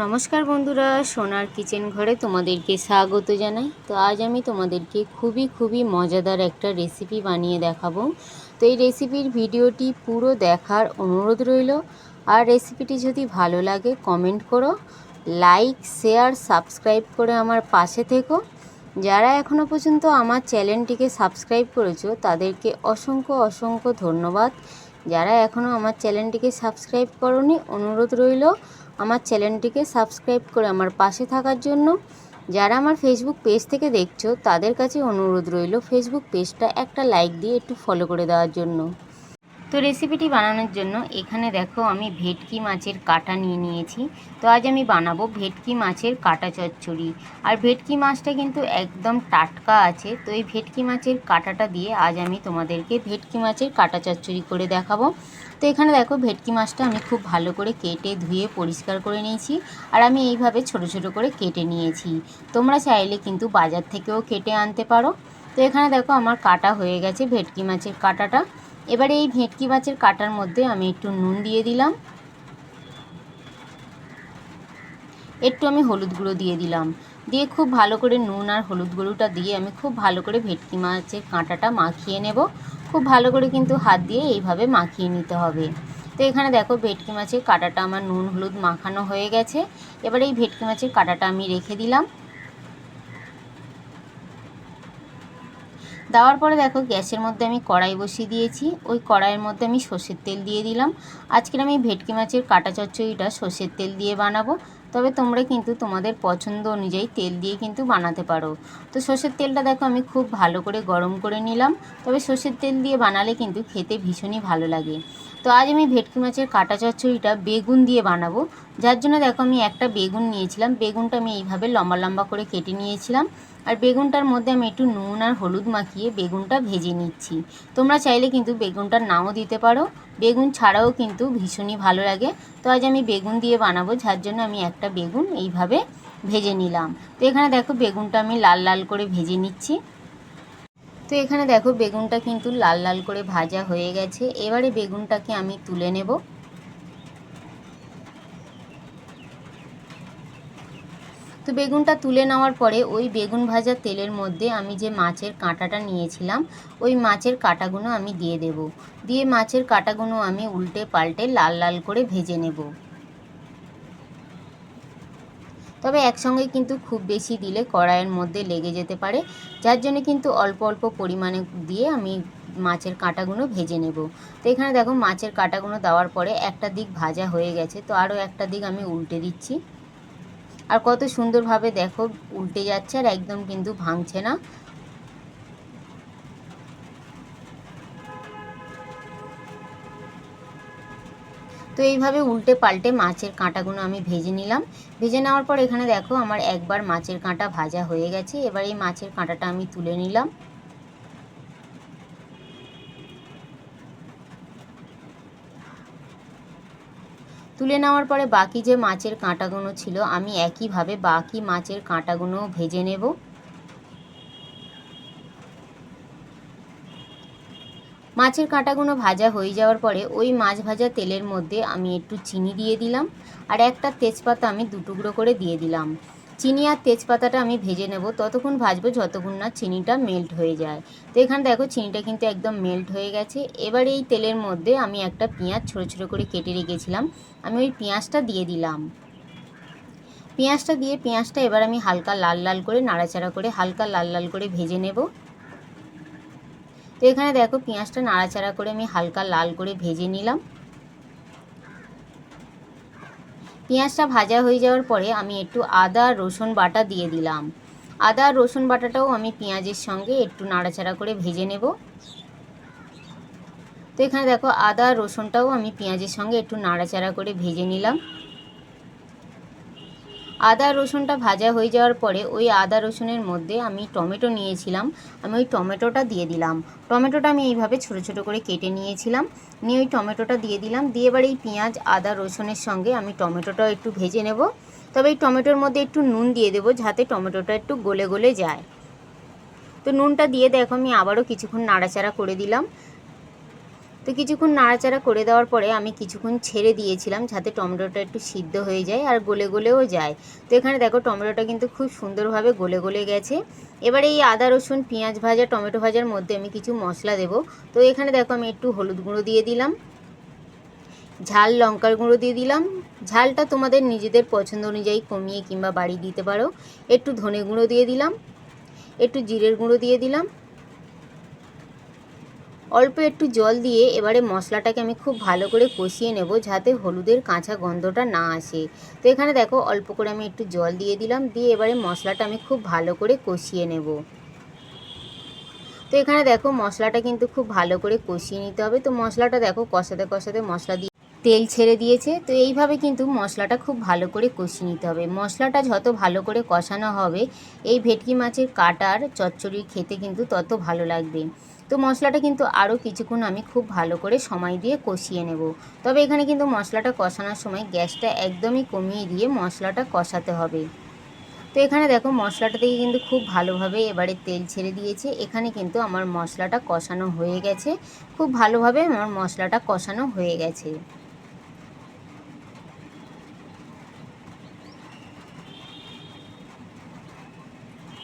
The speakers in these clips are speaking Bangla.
নমস্কার বন্ধুরা, সোনার কিচেন ঘরে তোমাদেরকে স্বাগত জানাই। তো আজ আমি তোমাদেরকে খুবই মজাদার একটা রেসিপি বানিয়ে দেখাবো। তো এই রেসিপির ভিডিওটি পুরো দেখার অনুরোধ রইল। আর রেসিপিটি যদি ভালো লাগে কমেন্ট করো, লাইক শেয়ার সাবস্ক্রাইব করে আমার পাশে থেকো। যারা এখনও পর্যন্ত আমার চ্যানেলটিকে সাবস্ক্রাইব করেছো তাদেরকে অসংখ্য ধন্যবাদ। যারা এখনও আমার চ্যানেলটিকে সাবস্ক্রাইব করোনি, অনুরোধ রইল আমার চ্যানেলটিকে সাবস্ক্রাইব করে আমার পাশে থাকার জন্য। যারা আমার ফেসবুক পেজ থেকে দেখছো তাদের কাছে অনুরোধ রইল ফেসবুক পেজটা একটা লাইক দিয়ে একটু ফলো করে দেওয়ার জন্য। তো রেসিপিটি বানানোর জন্য এখানে দেখো আমি ভেটকি মাছের কাটা নিয়ে নিয়েছি। তো আজ আমি বানাবো ভেটকি মাছের কাটা চচ্চড়ি। আর ভেটকি মাছটা কিন্তু একদম টাটকা আছে। তো এই ভেটকি মাছের কাটাটা দিয়ে আজ আমি তোমাদেরকে ভেটকি মাছের কাটা চচ্চড়ি করে দেখাবো। তো এখানে দেখো ভেটকি মাছটা আমি খুব ভালো করে কেটে ধুয়ে পরিষ্কার করে নিয়েছি। আর আমি এইভাবে ছোট ছোট করে কেটে নিয়েছি। তোমরা চাইলে কিন্তু বাজার থেকেও কেটে আনতে পারো। তো এখানে দেখো আমার কাটা হয়ে গেছে ভেটকি মাছের কাটাটা। এবারে এই ভেটকি মাছের কাটার মধ্যে আমি একটু নুন দিয়ে দিলাম, একটু আমি হলুদ গুঁড়ো দিয়ে দিলাম, দিয়ে খুব ভালো করে নুন আর হলুদ গুঁড়োটা দিয়ে আমি খুব ভালো করে ভেটকি মাছের কাঁটাটা মাখিয়ে নেব। খুব ভালো করে কিন্তু হাত দিয়ে এইভাবে মাখিয়ে নিতে হবে। তো এখানে দেখো ভেটকি মাছের কাঁটাটা আমার নুন হলুদ মাখানো হয়ে গেছে। এবারে এই ভেটকি মাছের কাঁটাটা আমি রেখে দিলাম। দেওয়ার পরে দেখো গ্যাসের মধ্যে আমি কড়াই বসিয়ে দিয়েছি। ওই কড়াইয়ের মধ্যে আমি সর্ষের তেল দিয়ে দিলাম। আজকের আমি ভেটকি মাছের কাটা চচ্চড়িটা সর্ষের তেল দিয়ে বানাবো। তবে তোমরা কিন্তু তোমাদের পছন্দ অনুযায়ী তেল দিয়ে কিন্তু বানাতে পারো। তো সর্ষের তেলটা দেখো আমি খুব ভালো করে গরম করে নিলাম। তবে সর্ষের তেল দিয়ে বানালে কিন্তু খেতে ভীষণই ভালো লাগে। তো আজ আমি ভেটকি মাছের কাটা চচ্চড়িটা বেগুন দিয়ে বানাবো। যার জন্য দেখো আমি একটা বেগুন নিয়েছিলাম। বেগুনটা আমি এইভাবে লম্বা লম্বা করে কেটে নিয়েছিলাম। আর বেগুনটার মধ্যে আমি একটু নুন আর হলুদ মাখিয়ে বেগুনটা ভেজে নিচ্ছি। তোমরা চাইলে কিন্তু বেগুনটা নাও দিতে পারো, বেগুন ছাড়াও কিন্তু ভীষণই ভালো লাগে। তো আজ আমি বেগুন দিয়ে বানাবো, যার জন্য আমি একটা বেগুন এইভাবে ভেজে নিলাম। তো এখানে দেখো বেগুনটা আমি লাল লাল করে ভেজে নিচ্ছি। তো এখানে দেখো বেগুনটা কিন্তু লাল লাল করে ভাজা হয়ে গেছে। এবারে বেগুনটাকে আমি তুলে নেব। তো বেগুনটা তুলে নেওয়ার পরে ওই বেগুন ভাজা তেলের মধ্যে আমি যে মাছের কাঁটাটা নিয়েছিলাম ওই মাছের কাঁটাগুলো আমি দিয়ে দেব। দিয়ে মাছের কাঁটাগুলো আমি উল্টে পাল্টে লাল লাল করে ভেজে নেব। তবে একসঙ্গে কিন্তু খুব বেশি দিলে কড়াইয়ের মধ্যে লেগে যেতে পারে, যার জন্য কিন্তু অল্প অল্প পরিমাণে দিয়ে আমি মাছের কাঁটাগুলো ভেজে নেব। তো এখানে দেখো মাছের কাঁটাগুলো দেওয়ার পরে একটা দিক ভাজা হয়ে গেছে, তো আরও একটা দিক আমি উল্টে দিচ্ছি। আর কত সুন্দরভাবে দেখো উল্টে যাচ্ছে আর একদম কিন্তু ভাঙছে না। তো এইভাবে উল্টে পাল্টে মাছের কাঁটাগুলো আমি ভেজে নিলাম। ভেজে নেওয়ার পর এখানে দেখো আমার একবার মাছের কাঁটা ভাজা হয়ে গেছে। এবার এই মাছের কাঁটাটা আমি তুলে নিলাম। তুলে নেওয়ার পরে বাকি যে মাছের কাঁটাগুলো ছিল আমি একইভাবে বাকি মাছের কাঁটাগুলো ভেজে নেব। মাছের কাঁটাগুলো ভাজা হয়ে যাওয়ার পরে ওই মাছ ভাজা তেলের মধ্যে আমি একটু চিনি দিয়ে দিলাম। আর একটা তেজপাতা আমি দুটুকরো করে দিয়ে দিলাম। চিনি আর তেজপাতাটা আমি ভেজে নেব, ততক্ষণ ভাজবো যতক্ষণ না চিনিটা মেল্ট হয়ে যায়। তো এখানে দেখো চিনিটা কিন্তু একদম মেল্ট হয়ে গেছে। এবার এই তেলের মধ্যে আমি একটা পেঁয়াজ ছোটো ছোটো করে কেটে রেখেছিলাম, আমি ওই পেঁয়াজটা দিয়ে দিলাম। পেঁয়াজটা দিয়ে পেঁয়াজটা এবার আমি হালকা লাল লাল করে নাড়াচাড়া করে হালকা লাল লাল করে ভেজে নেব। তো এখানে দেখো পেঁয়াজটা নাড়াচাড়া করে আমি হালকা লাল করে ভেজে নিলাম। পেঁয়াজটা ভাজা হয়ে যাওয়ার পরে আমি একটু আদা রসুন বাটা দিয়ে দিলাম। আদা রসুন বাটাটাও আমি পেঁয়াজের সঙ্গে একটু নাড়াচাড়া করে ভেজে নেব। তো এখানে দেখো আদা রসুনটাও আমি পেঁয়াজের সঙ্গে একটু নাড়াচাড়া করে ভেজে নিলাম। আদা রসুনটা ভাজা হয়ে যাওয়ার পরে ওই আদা রসুনের মধ্যে আমি টমেটো নিয়েছিলাম, আমি ওই টমেটোটা দিয়ে দিলাম। টমেটোটা আমি এইভাবে ছোটো ছোটো করে কেটে নিয়েছিলাম, নিয়ে ওই টমেটোটা দিয়ে দিলাম। দিয়ে এবার এই পেঁয়াজ আদা রসুনের সঙ্গে আমি টমেটোটাও একটু ভেজে নেব। তবে এই টমেটোর মধ্যে একটু নুন দিয়ে দেবো যাতে টমেটোটা একটু গলে গলে যায়। তো নুনটা দিয়ে দেখো আমি আবারও কিছুক্ষণ নাড়াচাড়া করে দিলাম। তো তো কিছুক্ষণ নাড়াচাড়া করে দেওয়ার পরে আমি কিছুক্ষণ ছেড়ে দিয়েছিলাম যাতে টমেটোটা একটু সিদ্ধ হয়ে যায় আর গলে গলেও যায়। তো এখানে দেখো টমেটোটা কিন্তু খুব সুন্দরভাবে গলে গলে গেছে। এবারে এই আদা রসুন পেঁয়াজ ভাজা টমেটো ভাজার মধ্যে আমি কিছু মশলা দেব। তো এখানে দেখো আমি একটু হলুদ গুঁড়ো দিয়ে দিলাম, ঝাল লঙ্কার গুঁড়ো দিয়ে দিলাম, ঝালটা তোমাদের নিজেদের পছন্দ অনুযায়ী কমিয়ে কিংবা বাড়িয়ে দিতে পারো। একটু ধনে গুঁড়ো দিয়ে দিলাম, একটু জিরের গুঁড়ো দিয়ে দিলাম, অল্প একটু জল দিয়ে এবারে মশলাটাকে আমি খুব ভালো করে কষিয়ে নেব যাতে হলুদের কাঁচা গন্ধটা না আসে। তো এখানে দেখো অল্প করে আমি একটু জল দিয়ে দিলাম, দিয়ে এবারে মশলাটা আমি খুব ভালো করে কষিয়ে নেব। তো এখানে দেখো মশলাটা কিন্তু খুব ভালো করে কষিয়ে নিতে হবে। তো মশলাটা দেখো কষাতে কষাতে মশলা দিয়ে তেল ছেড়ে দিয়েছে। তো এইভাবে কিন্তু মশলাটা খুব ভালো করে কষিয়ে নিতে হবে। মশলাটা যত ভালো করে কষানো হবে এই ভেটকি মাছের কাটার চচ্চড়ি খেতে কিন্তু তত ভালো লাগবে। তো মশলাটা কিন্তু আরও কিছুক্ষণ আমি খুব ভালো করে সময় দিয়ে কষিয়ে নেব। তবে এখানে কিন্তু মশলাটা কষানোর সময় গ্যাসটা একদমই কমিয়ে দিয়ে মশলাটা কষাতে হবে। তো এখানে দেখো মশলাটা থেকে কিন্তু খুব ভালোভাবে এবারে তেল ছেড়ে দিয়েছে। এখানে কিন্তু আমার মশলাটা কষানো হয়ে গেছে, খুব ভালোভাবে আমার মশলাটা কষানো হয়ে গেছে।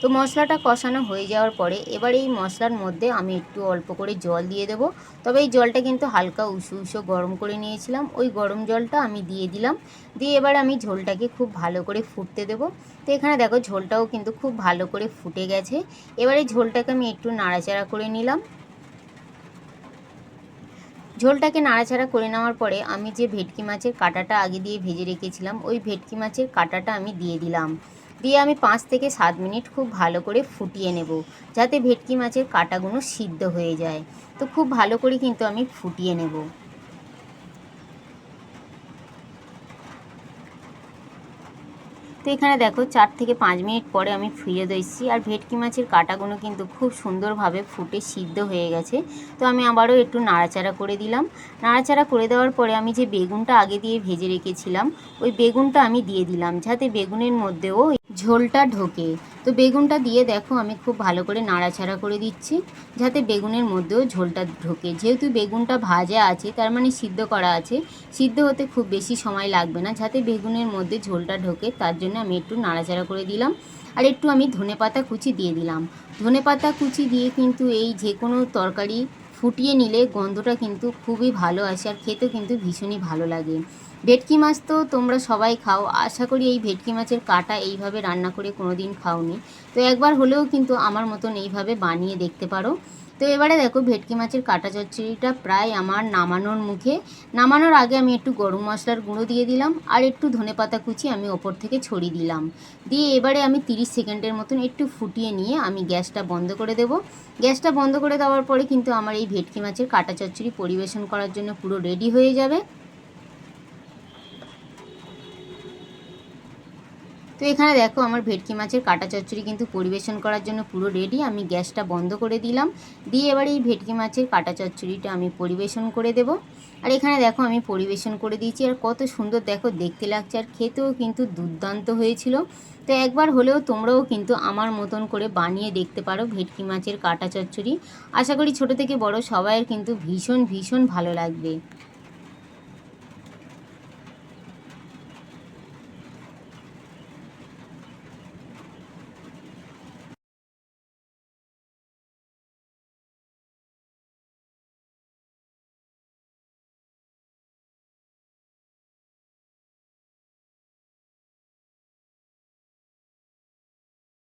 তো মশলাটা কষানো হয়ে যাওয়ার পরে এবার এই মশলার মধ্যে আমি একটু অল্প করে জল দিয়ে দেব। তবে এই জলটা কিন্তু হালকা উষু উষু গরম করে নিয়েছিলাম, ওই গরম জলটা আমি দিয়ে দিলাম। দিয়ে এবার আমি ঝোলটাকে খুব ভালো করে ফুটতে দেব। তো এখানে দেখো ঝোলটাও কিন্তু খুব ভালো করে ফুটে গেছে। এবারে ঝোলটাকে আমি একটু নাড়াচাড়া করে নিলাম। ঝোলটাকে নাড়াচাড়া করে নেওয়ার পরে আমি যে ভেটকি মাছের কাঁটাটা আগে দিয়ে ভেজে রেখেছিলাম ওই ভেটকি মাছের কাঁটাটা আমি দিয়ে দিলাম। দিয়ে আমি 5 থেকে 7 মিনিট খুব ভালো করে ফুটিয়ে নেব যাতে ভেটকি মাছের কাঁটাগুলো সিদ্ধ হয়ে যায়। তো খুব ভালো করে কিন্তু আমি ফুটিয়ে নেব। তো এখানে দেখো 4 থেকে 5 মিনিট পরে আমি ফিরে এসেছি আর ভেটকি মাছের কাঁটাগুলো কিন্তু খুব সুন্দরভাবে ফুটে সিদ্ধ হয়ে গেছে। তো আমি আবারও একটু নাড়াচাড়া করে দিলাম। নাড়াচাড়া করে দেওয়ার পরে আমি যে বেগুনটা আগে দিয়ে ভেজে রেখেছিলাম ওই বেগুনটা আমি দিয়ে দিলাম যাতে বেগুনের মধ্যেও ঝোলটা ঢোকে। তো বেগুনটা দিয়ে দেখো আমি খুব ভালো করে নাড়াচাড়া করে দিচ্ছি যাতে বেগুনের মধ্যেও ঝোলটা ঢোকে। যেহেতু বেগুনটা ভাজা আছে তার মানে সিদ্ধ করা আছে, সিদ্ধ হতে খুব বেশি সময় লাগবে না। যাতে বেগুনের মধ্যে ঝোলটা ঢোকে তার জন্য আমি একটু নাড়াচাড়া করে দিলাম। আর একটু আমি ধনেপাতা কুচি দিয়ে দিলাম। ধনেপাতা কুচি দিয়ে কিন্তু এই যে কোনো তরকারি ফুটিয়ে নিলে গন্ধটা কিন্তু খুবই ভালো আসে আর খেতেও কিন্তু ভীষণই ভালো লাগে। ভেটকি মাছ তো তোমরা সবাই খাও, আশা করি এই ভেটকি মাছের কাঁটা এইভাবে রান্না করে কোনো দিন খাওনি। তো একবার হলেও কিন্তু আমার মতন এইভাবে বানিয়ে দেখতে পারো। তো এবারে দেখো ভেটকি মাছের কাঁটা চচ্চড়িটা প্রায় আমার নামানোর মুখে। নামানোর আগে আমি একটু গরম মশলার গুঁড়ো দিয়ে দিলাম আর একটু ধনেপাতা কুচি আমি ওপর থেকে ছড়িয়ে দিলাম। দিয়ে এবারে আমি 30 সেকেন্ডের মতন একটু ফুটিয়ে নিয়ে আমি গ্যাসটা বন্ধ করে দেব। গ্যাসটা বন্ধ করে দেওয়ার পরে কিন্তু আমার এই ভেটকি মাছের কাঁটা চচ্চড়ি পরিবেশন করার জন্য পুরো রেডি হয়ে যাবে। তো এখানে দেখো আমার ভেটকি মাছের কাঁটা চচ্চড়ি কিন্তু পরিবেশন করার জন্য পুরো রেডি। আমি গ্যাসটা বন্ধ করে দিলাম। দিয়ে এবার এই ভেটকি মাছের কাঁটা চচ্চড়িটা আমি পরিবেশন করে দেব। আর এখানে দেখো আমি পরিবেশন করে দিয়েছি আর কত সুন্দর দেখো দেখতে লাগছে আর খেতেও কিন্তু দুর্দান্ত হয়েছিল। তো একবার হলেও তোমরাও কিন্তু আমার মতন করে বানিয়ে দেখতে পারো ভেটকি মাছের কাঁটা চচ্চড়ি। আশা করি ছোট থেকে বড় সবাইয়ের কিন্তু ভীষণ ভীষণ ভালো লাগবে।